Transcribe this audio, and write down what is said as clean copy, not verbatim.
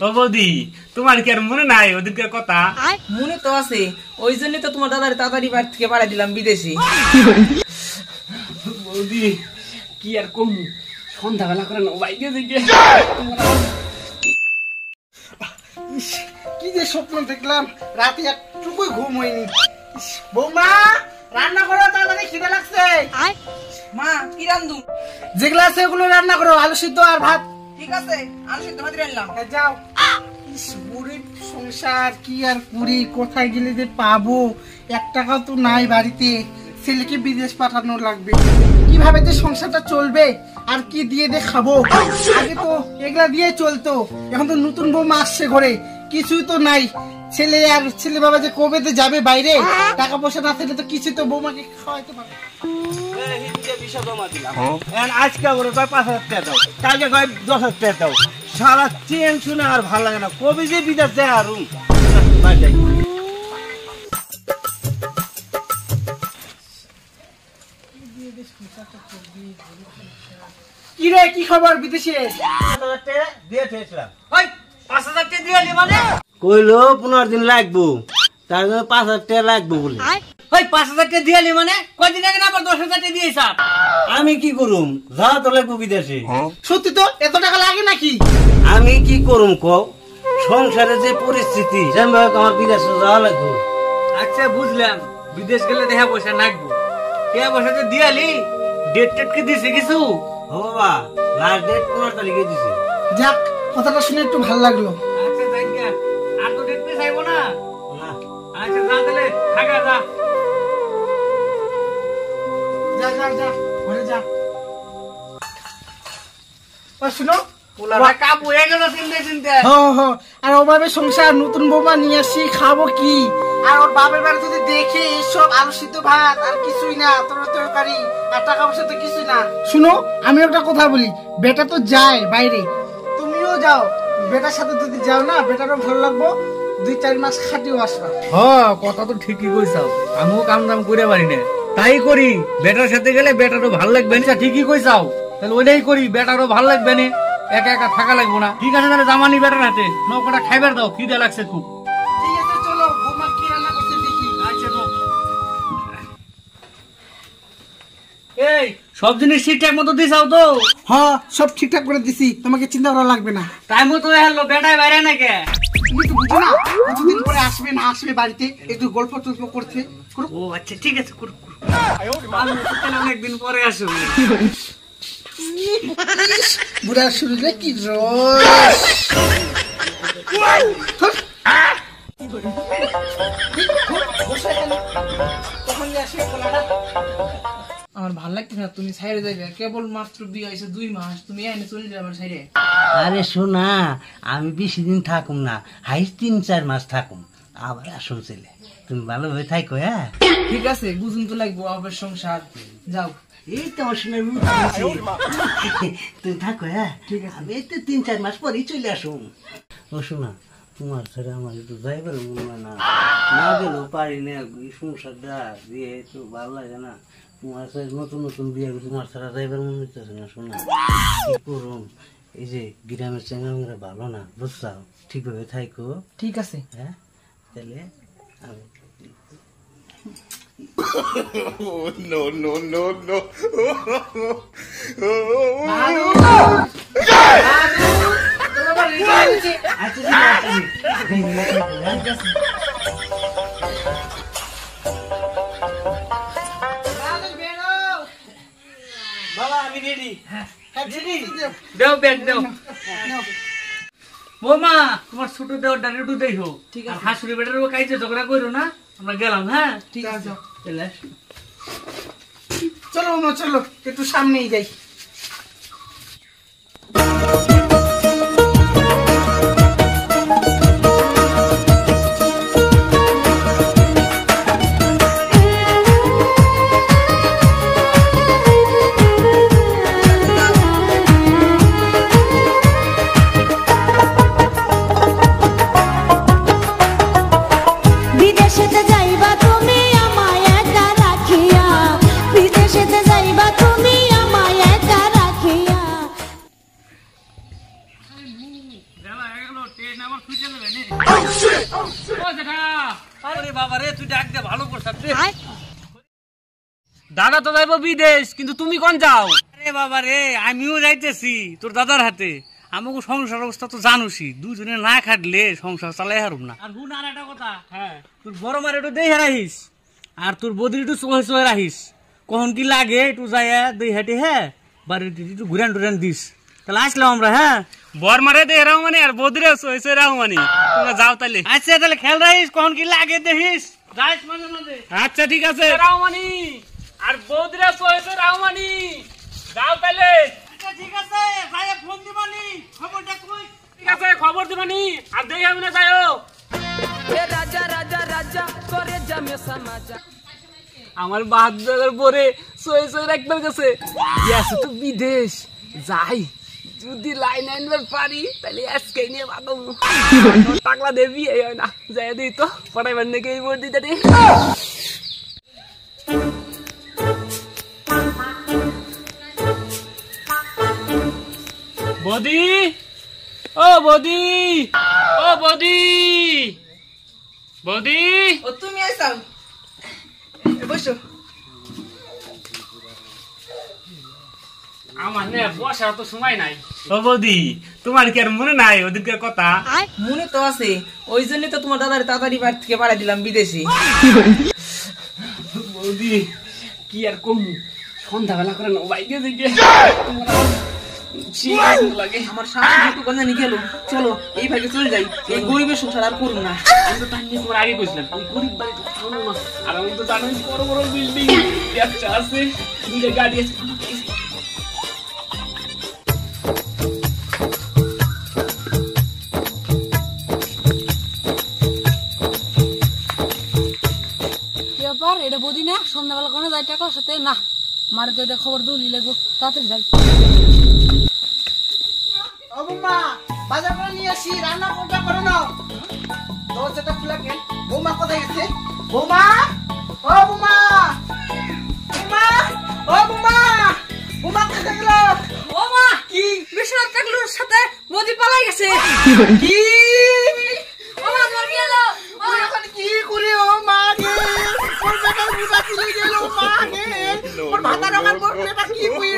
ও বৌদি, তোমার কি আর মনে নাই ওদিকের কথা? মনে তো আছে, ওই জন্য তো তোমার দাদার তাড়াতাড়ি বাড়ি থেকে পাঠিয়ে দিলাম বিদেশে। বৌদি কি আর কমু, সন্ধ্যাবেলা করে বাইরে দিকে কি যে স্বপ্ন দেখলাম, রাতে একটুকুই ঘুম হয়নি। বৌমা রান্না করো, তাড়াতাড়ি খিদে লাগছে। মা কি রান্ধু? যেগুলো আছে ওগুলো রান্না করো, আলু সিদ্ধ আর ভাত। ঠিক আছে, আলু সিদ্ধ ভাত রান্নাম। যাও। গরিব সংসার, কি আর করি, কোথায় গেলে যে পাবো? 1 টাকাও তো নাই বাড়িতে, ছেলেকে বিদেশ পাঠানো লাগবে। কিভাবে যে সংসারটা চলবে আর কি দিয়ে খাবো? আগে তো এগুলা দিয়ে চলতো, এখন তো নতুন বৌমা আসছে ঘরে, কিছুই তো নাই। ছেলে বাবা যে কবে তো যাবে বাইরে, টাকা পয়সা না থাকলে তো কিছু তো বৌমাকে খাওয়াইতে পারবে। আজকে করে 5,000 টাকা দাও, কালকে 10,000 টাকা দাও। সারা চেন শুনে আর ভালো লাগে না, কবে যে বিদেশ যায় আর কি রে, কি খবর বিদেশে? 5,000 টাকা দিয়ে থেছিলাম। 5,000 টাকা দিয়ে আলি মানে? কইলো 15 দিন লাগবো, তার জন্য 5,000 টাকা লাগবো বলে। 5,000 টাকা দিয়ে আলি মানে? কয়দিন আগে না আবার 10,000 টাকা দিয়েছ? আমি কি করুম, যা তো লাগবো বিদেশে। সত্যি তো এত টাকা লাগে নাকি? আমি কি করুম কও, সংসারে যে পরিস্থিতি, আমার বিদেশে যাওয়া লাগবো। আচ্ছা বুঝলাম, বিদেশ গেলে দেখা পয়সা নাকবো, টাকা পয়সা তো দিয়ে আলি। ডেট টেট কি দিছে কিছু? ও বাবা, লাস্ট ডেট 15 তারিখে দিছে। যাক, কথাটা শুনে একটু ভালো লাগলো। আচ্ছা যাই গিয়া, আর তো ডেট পেয়ে যাইবো না। না, আচ্ছা যা তাহলে, থাকা যা। যা যা যা, ঘরে যা। শুনো, পোলাটা কাপ হয়ে গেল চিন্তা চিন্তা। আর ওভাবে সংসার, নতুন বৌমা নিয়ে আসি, খাবো কি? আর ওর বাপের বাড়ি যদি দেখে এইসব আলু সিদ্ধ ভাত আর কিছুই না, তরকারি আর টাকা পয়সা তো কিছুই না। শুনো, আমি একটা কথা বলি, বেটা তো যায় বাইরে, তুমিও যাও। বেটার সাথে যদি যাও না, বেটারও ভালো লাগবো, 2-4 মাস খাটিও আসবা। কথা তো ঠিকই কইছাও, আমিও কাম দাম করে পারি না, তাই করি। বেটার সাথে গেলে বেটারও ভাল লাগবে না। ঠিকই কইছাও, তাহলে ওইটাই করি, বেটারও ভাল লাগবে না, একা একা থাকা লাগবো না। ঠিক আছে, তাহলে জামানি বেটার হাতে নৌকাটা খাইবার দাও, খিদে লাগছে খুব। ঠিক আছে, চলো, বৌমা কি রান্না করছে দেখি। আচ্ছা তো এই সব জিনিস ঠিকঠাক মতো দিছাও তো? হ্যাঁ, সব ঠিকঠাক করে দিছি, তোমাকে চিন্তা করা লাগবে না। টাইম মতো হলো, বেটাই বাইরে নাকি? তুমি তো বুঝো না, কিছুদিন পরে আসবে না আসবে বাড়িতে, একটু গল্প টল্প করতে। ও আচ্ছা ঠিক আছে, করো করো। অনেকদিন পরে আসো। বুড়া শরীরে কি রস! আমার ভাল লাগছে না, তুমি সাইডে যাইবে। কেবল মাত্র বিয়ে হয়েছে 2 মাস, তুমি এনে চলে যাবে আমার সাইডে। আরে শোনা, আমি বেশি দিন থাকুম না, হাইস 3-4 মাস থাকুম, আবার আসুন ছেলে। তুমি ভালোভাবে থাকো। হ্যাঁ ঠিক আছে, বুঝুন তো লাগবো আবার সংসার। যাও, এই তো আমার শোনার তুমি থাকো। হ্যাঁ ঠিক আছে, আমি এই তো 3-4 মাস পরেই চলে আসুন। ও শোনা, তোমার ছেলে আমার একটু যাইবার মন না, না গেলেও পারি না, এই সংসারটা দিয়ে একটু ভালো লাগে না। তোমার ছেলে নতুন নতুন বিয়ে, তোমার ছাড়া যাইবার মন হইতেছে না। শোনা, কি করুন, এই যে গ্রামের চ্যাংরা ভালো না, বুঝছাও, ঠিকভাবে থাকো। ঠিক আছে। হ্যাঁ তাহলে আমি বাবা আমি রেডি। দেও ব্যাগ দেও। বৌমা, তোমার ছোট দেওয়ার ডানেটু দেখো, ঠিক আছে? হাসুরি বেটারও কাইছে ঝগড়া করো না, আমরা গেলাম। হ্যাঁ ঠিক আছে, তাহলে চলো বৌমা, চলো একটু সামনেই যাই। না আমার ফুটে যাবে নে ও জেঠা আরে বাবা রে তুই ডাক দে ভালো করছস রে দাদা তো যাইবো বিদেশ কিন্তু তুমি কোন যাও আরে বাবা রে আমিও যাইতেছি তোর দাদার হাতে আমাকে সংসার অবস্থা তো জানোসই দুজনে না খাটলে সংসার চালাই হারুম না আর হুন আর একটা কথা হ্যাঁ তোর বড় মার একটু দেই রাখিস আর তোর বদির একটু চোহে চোহে রাখিস কখন কি লাগে একটু যাইয়া দেই হাঁটে হ্যাঁ বাড়িতে একটু ঘুরান টুরান দিস তাহলে আসলাম আমরা হ্যাঁ বর মারে দেই রাও মানে আর বদিরে চোহে চোহে রাও মানে তোমরা যাও তাহলে আচ্ছা তাহলে খেয়াল রাখিস কখন কি লাগে দেখিস যাইস মাঝে মাঝে আচ্ছা ঠিক আছে রাও মানে আর বদিরে চোহে চোহে রাও মানে যাও তাহলে ঠিক আছে ভাইয়া ফোন দিবানি খবরটা কই ঠিক আছে খবর দিবানি আর দেই আমি না যাইও আমার বাহাদুরের পরে সই সই রাখবার কাছে গেছে তো বিদেশ যাই যদি লাইন আনবার পারি তাহলে আজকে নিয়ে বাদম টাকলা দেবি এই হয় না যাই দিই তো পড়াইবার নাকি এই বোর্ড দিতে দিই বদি ও বদি ও বদি বদি ও তুমি আইসাও বসো আমার নে বসার তো সময় নাই ও বৌদি তোমার কি আর মনে নাই ওদিনকার কথা মনে তো আছে ওই জন্য তো তোমার দাদার তাড়াতাড়ি বাড়ি থেকে পাঠিয়ে দিলাম বিদেশে বৌদি কি আর কম সন্ধ্যাবেলা করে বাইকে দিকে লাগে আমার শাশুড়ি একটু গঞ্জানি গেল চলো এই ভাগে চলে যাই এই গরিবের সংসার আর করুন না আমি তো তার নিয়ে তোমার আগে কইছিলাম এই গরিব বাড়ি তো শোনো না আর আমি তো জানোই বড় বড় বিল্ডিং একটা আছে দুইটা গাড়ি আছে ব্যাপার এটা বুঝি না সন্ধ্যাবেলা কোনো যাই টাকার সাথে না মারে তো এটা খবর দৌড়ি লাগবো তাড়াতাড়ি যাই ও বৌমা বাজার করে নিয়ে আসি রান্না কোনটা করে নাও দরজাটা খোলা কেন বৌমা কোথায় গেছে বৌমা ও বৌমা বৌমা ও বৌমা বৌমা কোথায় গেল ও মা কি বিশ্বনাথ কাকলুর সাথে মোদি পালাই গেছে কি ও মা তোমার কি হলো তুই এখন কি করে ও মা রে ওর বেটা বুঝা চলে গেল মা রে ওর ভাতা রঙার বড় বেটা কি কই